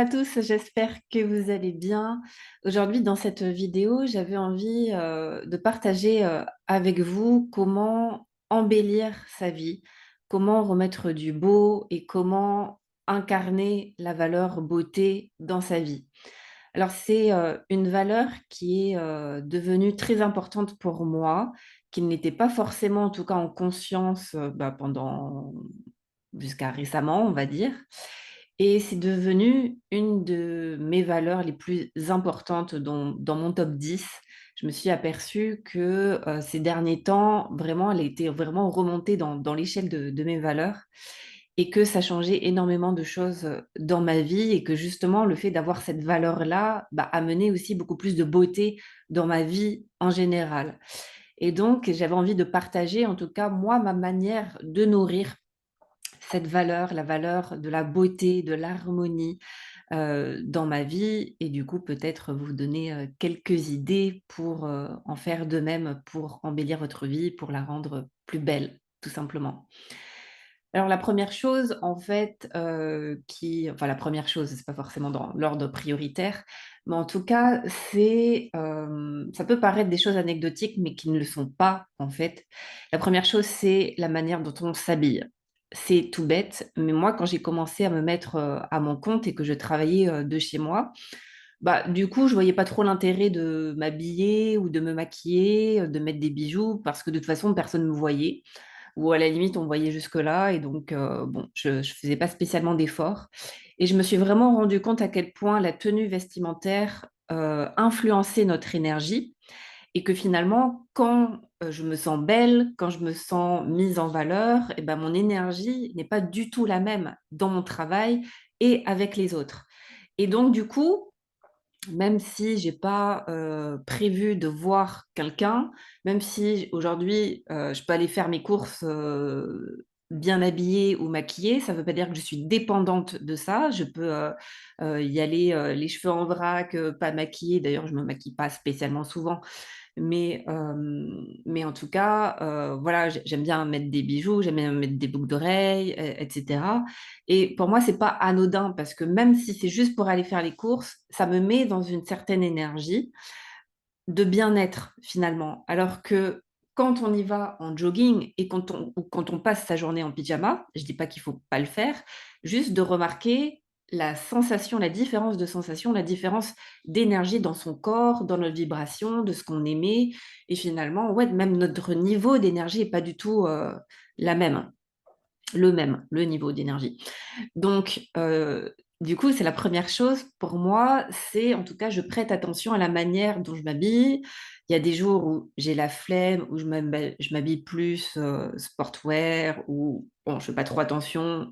À tous, j'espère que vous allez bien. Aujourd'hui, dans cette vidéo, j'avais envie de partager avec vous comment embellir sa vie, comment remettre du beau et comment incarner la valeur beauté dans sa vie. Alors, c'est une valeur qui est devenue très importante pour moi, qui n'était pas forcément, en tout cas en conscience, pendant jusqu'à récemment, on va dire. Et c'est devenu une de mes valeurs les plus importantes dans mon top 10. Je me suis aperçue que ces derniers temps, vraiment, elle était vraiment remontée dans l'échelle de mes valeurs et que ça changeait énormément de choses dans ma vie et que justement, le fait d'avoir cette valeur-là amenait aussi beaucoup plus de beauté dans ma vie en général. Et donc, j'avais envie de partager, en tout cas, moi, ma manière de nourrir cette valeur, la valeur de la beauté, de l'harmonie, dans ma vie et du coup peut-être vous donner, quelques idées pour, en faire de même, pour embellir votre vie, pour la rendre plus belle, tout simplement. Alors la première chose en fait, la première chose, c'est pas forcément dans l'ordre prioritaire, mais en tout cas, c'est, ça peut paraître des choses anecdotiques, mais qui ne le sont pas en fait. La première chose, c'est la manière dont on s'habille. C'est tout bête, mais moi, quand j'ai commencé à me mettre, à mon compte et que je travaillais, de chez moi, du coup, je voyais pas trop l'intérêt de m'habiller ou de me maquiller, de mettre des bijoux parce que de toute façon personne ne me voyait ou à la limite on me voyait jusque-là et donc bon, je faisais pas spécialement d'efforts et je me suis vraiment rendu compte à quel point la tenue vestimentaire, influençait notre énergie et que finalement quand, je me sens belle, quand je me sens mise en valeur et mon énergie n'est pas du tout la même dans mon travail et avec les autres et donc du coup, même si j'ai pas, prévu de voir quelqu'un, même si aujourd'hui, je peux aller faire mes courses, bien habillée ou maquillée, ça ne veut pas dire que je suis dépendante de ça. Je peux, y aller, les cheveux en vrac, pas maquillée. D'ailleurs, je me maquille pas spécialement souvent, mais en tout cas, voilà, j'aime bien mettre des bijoux, j'aime bien mettre des boucles d'oreilles, et cetera et pour moi, c'est pas anodin parce que même si c'est juste pour aller faire les courses, ça me met dans une certaine énergie de bien-être finalement. Alors que quand on y va en jogging et quand on passe sa journée en pyjama, je dis pas qu'il faut pas le faire, juste de remarquer la sensation, la différence de sensation, la différence d'énergie dans son corps, dans notre vibration, de ce qu'on aimait et finalement, ouais, même notre niveau d'énergie est pas du tout, la même le niveau d'énergie. Donc, du coup, c'est la première chose pour moi, c'est en tout cas, je prête attention à la manière dont je m'habille. Il y a des jours où j'ai la flemme, où je m'habille plus, sportwear ou bon, je fais pas trop attention,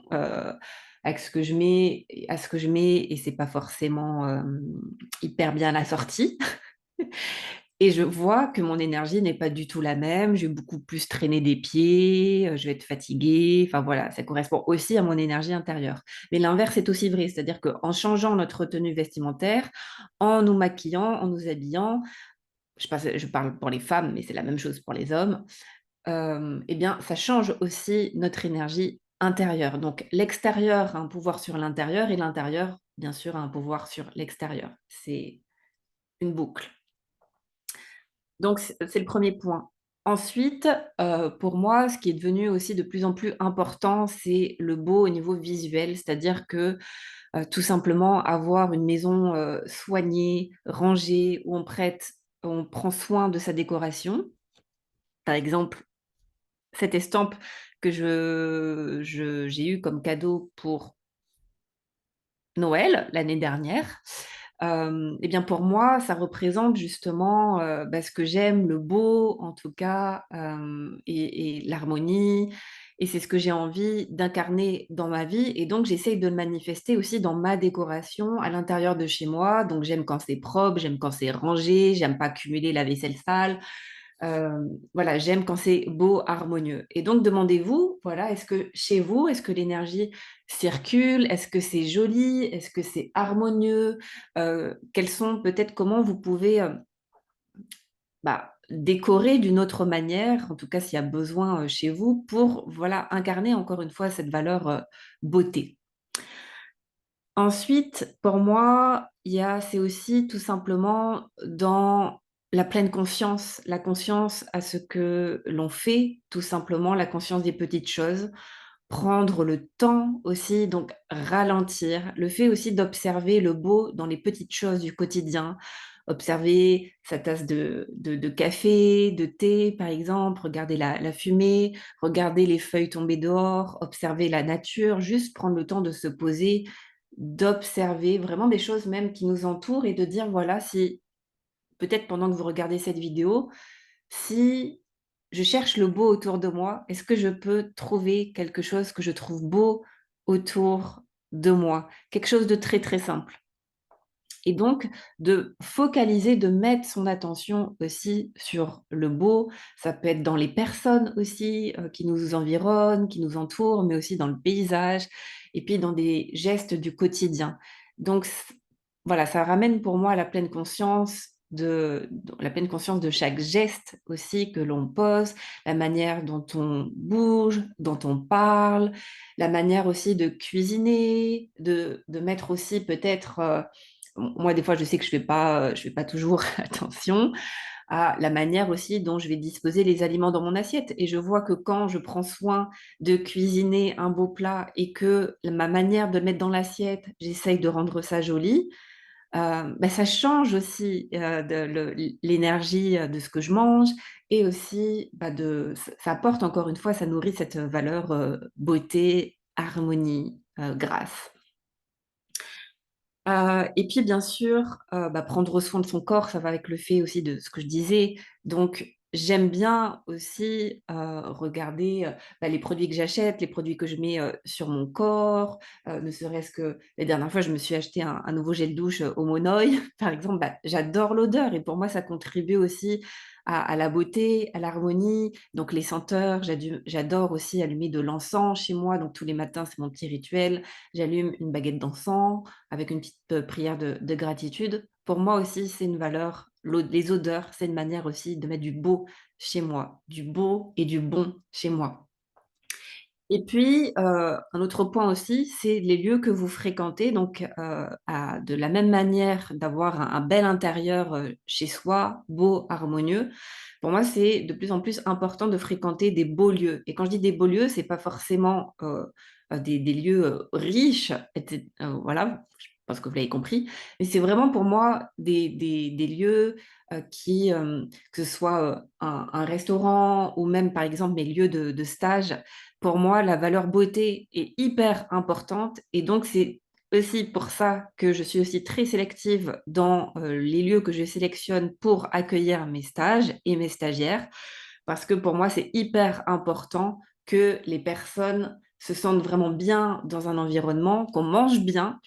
à ce que je mets et c'est pas forcément, hyper bien assorti. Et je vois que mon énergie n'est pas du tout la même, je vais beaucoup plus traîner des pieds, je vais être fatiguée, enfin voilà, ça correspond aussi à mon énergie intérieure. Mais l'inverse est aussi vrai, c'est-à-dire qu'en changeant notre tenue vestimentaire, en nous maquillant, en nous habillant, je parle pour les femmes, mais c'est la même chose pour les hommes, eh bien ça change aussi notre énergie intérieure. Donc l'extérieur a un pouvoir sur l'intérieur et l'intérieur, bien sûr, a un pouvoir sur l'extérieur. C'est une boucle. Donc c'est le premier point. Ensuite, pour moi, ce qui est devenu aussi de plus en plus important, c'est le beau au niveau visuel. C'est-à-dire que, tout simplement avoir une maison, soignée, rangée, où on prend soin de sa décoration. Par exemple, cette estampe que j'ai eue comme cadeau pour Noël, l'année dernière, et bien pour moi, ça représente justement, ce que j'aime, le beau en tout cas, et l'harmonie et c'est ce que j'ai envie d'incarner dans ma vie et donc j'essaye de le manifester aussi dans ma décoration à l'intérieur de chez moi. Donc j'aime quand c'est propre, j'aime quand c'est rangé, j'aime pas accumuler la vaisselle sale. Voilà, j'aime quand c'est beau, harmonieux et donc demandez-vous, voilà, est-ce que chez vous, est-ce que l'énergie circule? Est-ce que c'est joli? Est-ce que c'est harmonieux? Quels sont peut-être comment vous pouvez, décorer d'une autre manière, en tout cas s'il y a besoin, chez vous pour, voilà, incarner encore une fois cette valeur, beauté. Ensuite, pour moi, c'est aussi tout simplement dans la pleine conscience, la conscience à ce que l'on fait, tout simplement, la conscience des petites choses. Prendre le temps aussi, donc ralentir, le fait aussi d'observer le beau dans les petites choses du quotidien. Observer sa tasse de café, de thé, par exemple, regarder la fumée, regarder les feuilles tomber dehors, observer la nature, juste prendre le temps de se poser, d'observer vraiment des choses même qui nous entourent et de dire, voilà, si peut-être pendant que vous regardez cette vidéo, si je cherche le beau autour de moi, est-ce que je peux trouver quelque chose que je trouve beau autour de moi? Quelque chose de très, très simple. Et donc de focaliser, de mettre son attention aussi sur le beau. Ça peut être dans les personnes aussi, qui nous environnent, qui nous entourent, mais aussi dans le paysage et puis dans des gestes du quotidien. Donc voilà, ça ramène pour moi à la pleine conscience de chaque geste aussi que l'on pose, la manière dont on bouge, dont on parle, la manière aussi de cuisiner, de mettre aussi peut-être, moi, des fois, je sais que je fais pas toujours attention à la manière aussi dont je vais disposer les aliments dans mon assiette. Et je vois que quand je prends soin de cuisiner un beau plat et que ma manière de le mettre dans l'assiette, j'essaye de rendre ça joli, bah, ça change aussi l'énergie de ce que je mange et aussi bah, ça apporte encore une fois, ça nourrit cette valeur beauté, harmonie, grâce. Et puis bien sûr, bah, prendre soin de son corps, ça va avec le fait aussi de ce que je disais. Donc j'aime bien aussi, regarder, bah, les produits que j'achète, les produits que je mets, sur mon corps, ne serait-ce que la dernière fois, je me suis acheté un nouveau gel douche, Homonoi, par exemple, bah, j'adore l'odeur et pour moi, ça contribue aussi à la beauté, à l'harmonie, donc les senteurs. J'adore aussi allumer de l'encens chez moi, donc tous les matins, c'est mon petit rituel. J'allume une baguette d'encens, avec une petite, prière de gratitude. Pour moi aussi, c'est une valeur. Les odeurs, c'est une manière aussi de mettre du beau chez moi, du beau et du bon chez moi. Et puis, un autre point aussi, c'est les lieux que vous fréquentez. Donc, à de la même manière d'avoir un bel intérieur, chez soi, beau, harmonieux. Pour moi, c'est de plus en plus important de fréquenter des beaux lieux. Et quand je dis des beaux lieux, c'est pas forcément, des lieux, riches voilà, je pense que vous l'avez compris. Mais c'est vraiment pour moi des lieux, que ce soit, un restaurant ou même, par exemple, mes lieux de stage. Pour moi, la valeur beauté est hyper importante et donc c'est aussi pour ça que je suis aussi très sélective dans, les lieux que je sélectionne pour accueillir mes stages et mes stagiaires. Parce que pour moi, c'est hyper important que les personnes se sentent vraiment bien dans un environnement, qu'on mange bien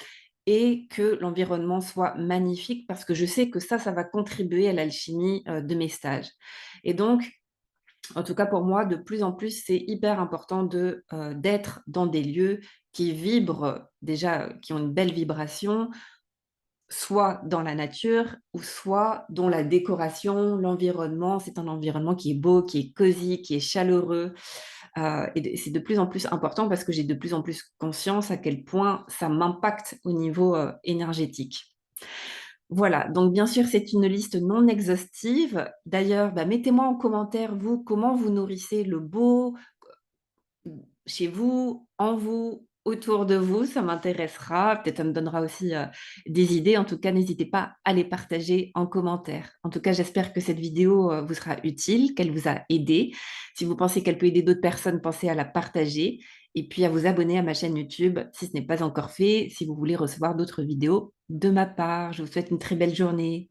et que l'environnement soit magnifique parce que je sais que ça va contribuer à l'alchimie, de mes stages. Et donc en tout cas, pour moi, de plus en plus, c'est hyper important d'être dans des lieux qui vibrent déjà, qui ont une belle vibration, soit dans la nature ou soit dont la décoration, l'environnement, c'est un environnement qui est beau, qui est cosy, qui est chaleureux. C'est de plus en plus important parce que j'ai de plus en plus conscience à quel point ça m'impacte au niveau, énergétique. Voilà, donc bien sûr, c'est une liste non exhaustive. D'ailleurs, bah, mettez-moi en commentaire, vous, comment vous nourrissez le beau chez vous, en vous, autour de vous, ça m'intéressera. Peut-être ça me donnera aussi des idées. En tout cas, n'hésitez pas à les partager en commentaire. En tout cas, j'espère que cette vidéo vous sera utile, qu'elle vous a aidé. Si vous pensez qu'elle peut aider d'autres personnes, pensez à la partager et puis à vous abonner à ma chaîne YouTube si ce n'est pas encore fait, si vous voulez recevoir d'autres vidéos de ma part. Je vous souhaite une très belle journée.